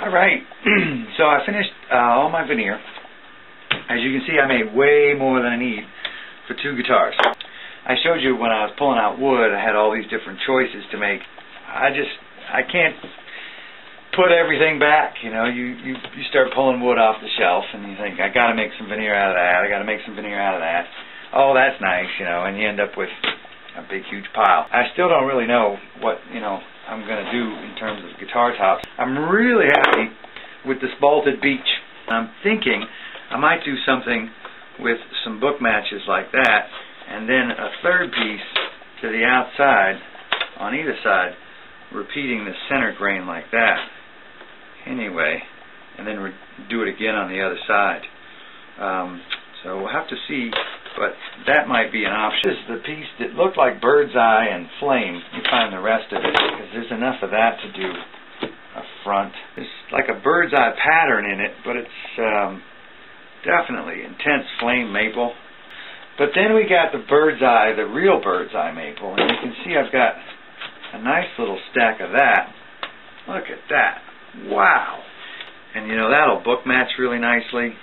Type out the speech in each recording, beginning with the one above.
Alright, so I finished all my veneer. As you can see, I made way more than I need for 2 guitars. I showed you when I was pulling out wood, I had all these different choices to make. I can't put everything back, you know. You start pulling wood off the shelf and you think, I gotta make some veneer out of that, I gotta make some veneer out of that. Oh, that's nice, you know, and you end up with a big huge pile. I still don't really know what, you know, I'm going to do in terms of guitar tops. I'm really happy with this bolted beech. I'm thinking I might do something with some book matches like that, and then a third piece to the outside on either side, repeating the center grain like that. Anyway, and then do it again on the other side. So we'll have to see, but that might be an option. This is the piece that looked like bird's eye and flame. You find the rest of it, because there's enough of that to do a front. There's like a bird's eye pattern in it, but it's definitely intense flame maple. But then we got the bird's eye, the real bird's eye maple, and you can see I've got a nice little stack of that. Look at that. Wow. And you know, that'll book match really nicely.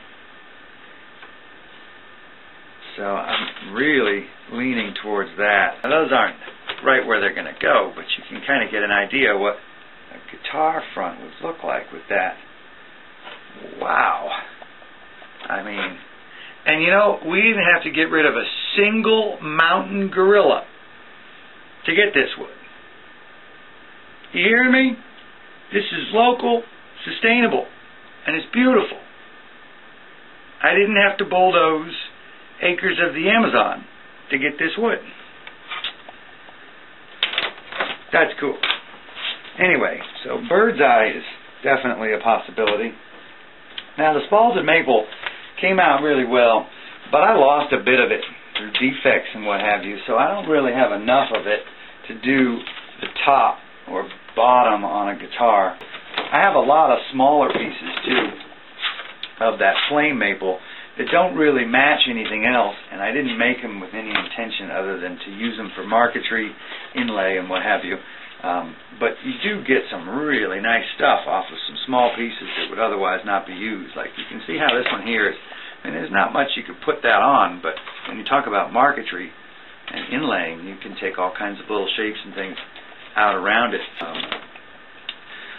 So I'm really leaning towards that. Now, those aren't right where they're going to go, but you can kind of get an idea what a guitar front would look like with that. Wow. I mean, and you know, we didn't have to get rid of a single mountain gorilla to get this wood. You hear me? This is local, sustainable, and it's beautiful. I didn't have to bulldoze acres of the Amazon to get this wood. That's cool. Anyway, so bird's eye is definitely a possibility. Now the spalted maple came out really well, but I lost a bit of it through defects and what have you, so I don't really have enough of it to do the top or bottom on a guitar. I have a lot of smaller pieces too of that flame maple that don't really match anything else, and I didn't make them with any intention other than to use them for marquetry, inlay, and what have you. But you do get some really nice stuff off of some small pieces that would otherwise not be used. Like you can see how this one here is, I mean, there's not much you could put that on, but when you talk about marquetry and inlaying, you can take all kinds of little shapes and things out around it.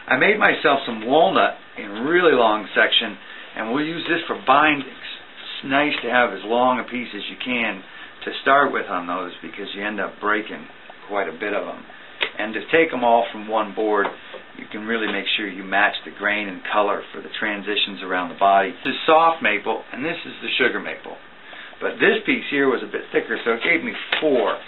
I made myself some walnut in really long section, and we'll use this for bindings. It's nice to have as long a piece as you can to start with on those, because you end up breaking quite a bit of them. And to take them all from one board, you can really make sure you match the grain and color for the transitions around the body. This is soft maple, and this is the sugar maple. But this piece here was a bit thicker, so it gave me 4.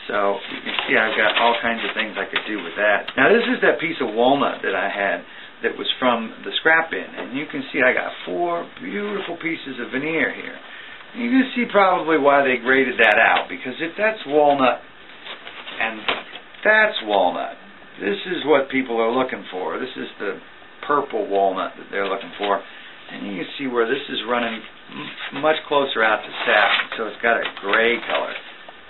So you can see I've got all kinds of things I could do with that. Now this is that piece of walnut that I had that was from the scrap bin, and you can see I got 4 beautiful pieces of veneer here. You can see probably why they graded that out, because if that's walnut and that's walnut, this is what people are looking for. This is the purple walnut that they're looking for, and you can see where this is running much closer out to satin, so it's got a gray color.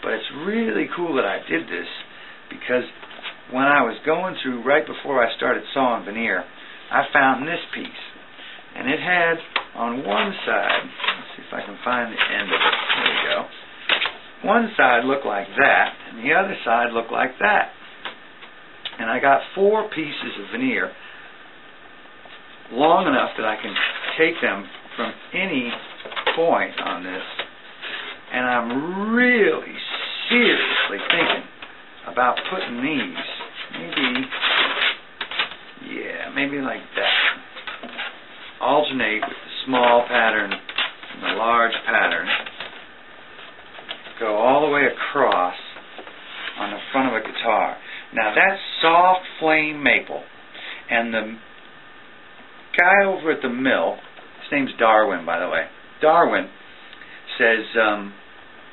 But it's really cool that I did this, because when I was going through right before I started sawing veneer, I found this piece, and it had on one side, let's see if I can find the end of it, there we go, one side looked like that, and the other side looked like that. And I got 4 pieces of veneer long enough that I can take them from any point on this, and I'm really seriously thinking about putting these maybe like that. Alternate with the small pattern and the large pattern. Go all the way across on the front of a guitar. Now that's soft flame maple, and the guy over at the mill, his name's Darwin, by the way, Darwin says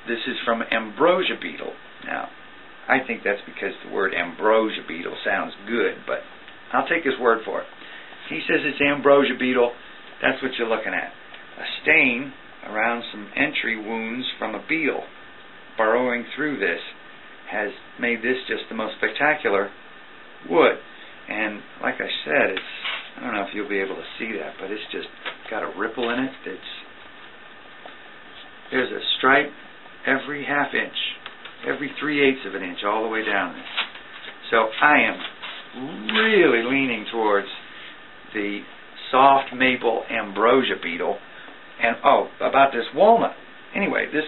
this is from ambrosia beetle. Now I think that's because the word ambrosia beetle sounds good, but I'll take his word for it. He says it's ambrosia beetle. That's what you're looking at. A stain around some entry wounds from a beetle burrowing through this has made this just the most spectacular wood. And like I said, I don't know if you'll be able to see that, but it's just got a ripple in it. There's a stripe every half inch, every 3/8 of an inch, all the way down this. So I am really leaning towards the soft maple ambrosia beetle. And about this walnut. Anyway, this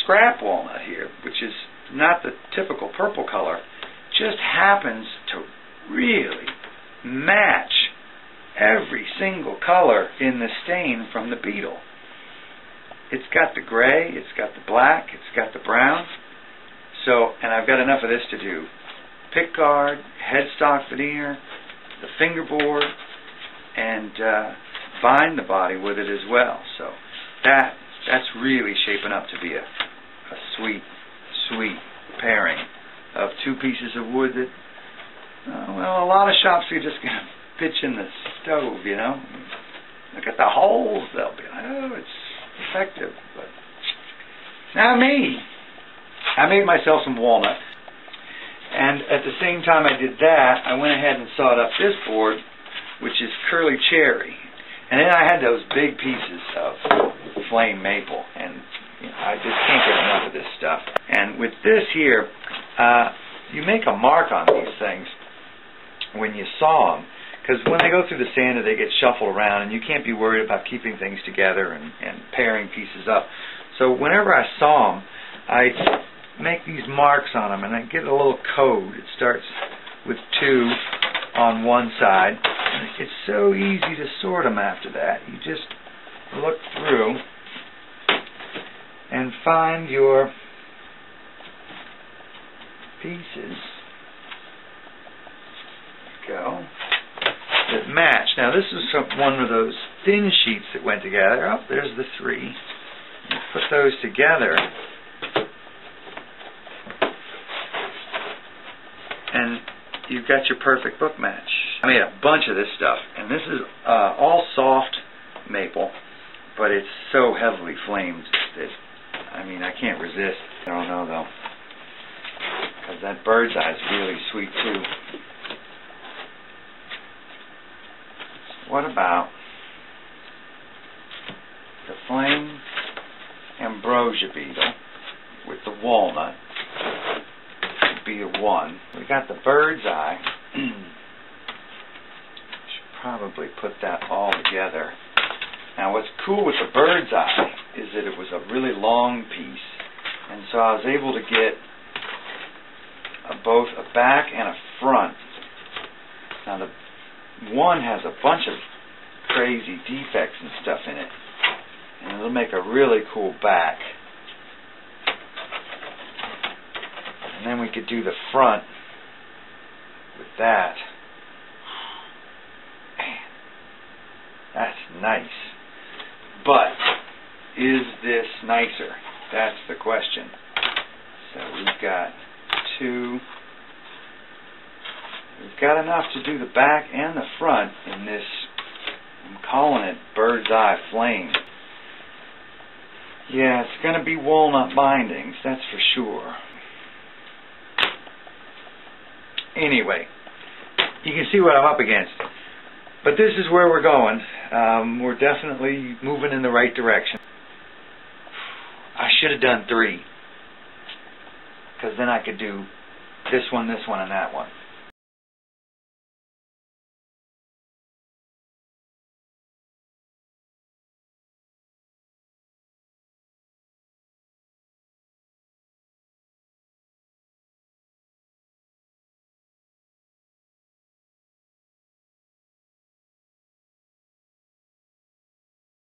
scrap walnut here, which is not the typical purple color, just happens to really match every single color in the stain from the beetle. It's got the gray, it's got the black, it's got the brown. So, and I've got enough of this to do pickguard, headstock veneer, the fingerboard, and bind the body with it as well. So that's really shaping up to be a sweet, sweet pairing of two pieces of wood that, well, a lot of shops are just going to pitch in the stove, you know. Look at the holes. They'll be like, oh, it's effective. But not me. I made myself some walnut. And at the same time I did that, I went ahead and sawed up this board, which is curly cherry. And then I had those big pieces of flame maple. And you know, I just can't get enough of this stuff. And with this here, you make a mark on these things when you saw them. Because when they go through the sander, they get shuffled around, and you can't be worried about keeping things together and pairing pieces up. So whenever I saw them, I make these marks on them, and I get a little code. It starts with 2 on one side. And it's so easy to sort them after that. You just look through and find your pieces. Go. That match. Now this is one of those thin sheets that went together. Oh, there's the 3. You put those together, and you've got your perfect book match. I made a bunch of this stuff, and this is all soft maple, but it's so heavily flamed that, I mean, I can't resist. I don't know though, because that bird's eye is really sweet too. What about the flame ambrosia beetle with the walnut? Would be a 1. We got the bird's eye. Should probably put that all together. Now what's cool with the bird's eye is that it was a really long piece, and so I was able to get both a back and a front. Now the one has a bunch of crazy defects and stuff in it, and it'll make a really cool back. And then we could do the front with that. Man, that's nice. But is this nicer? That's the question. So we've got 2. We've got enough to do the back and the front in this, I'm calling it bird's eye flame. Yeah, it's going to be walnut bindings, that's for sure. Anyway, you can see what I'm up against. But this is where we're going. We're definitely moving in the right direction. I should have done 3, because then I could do this one, and that one.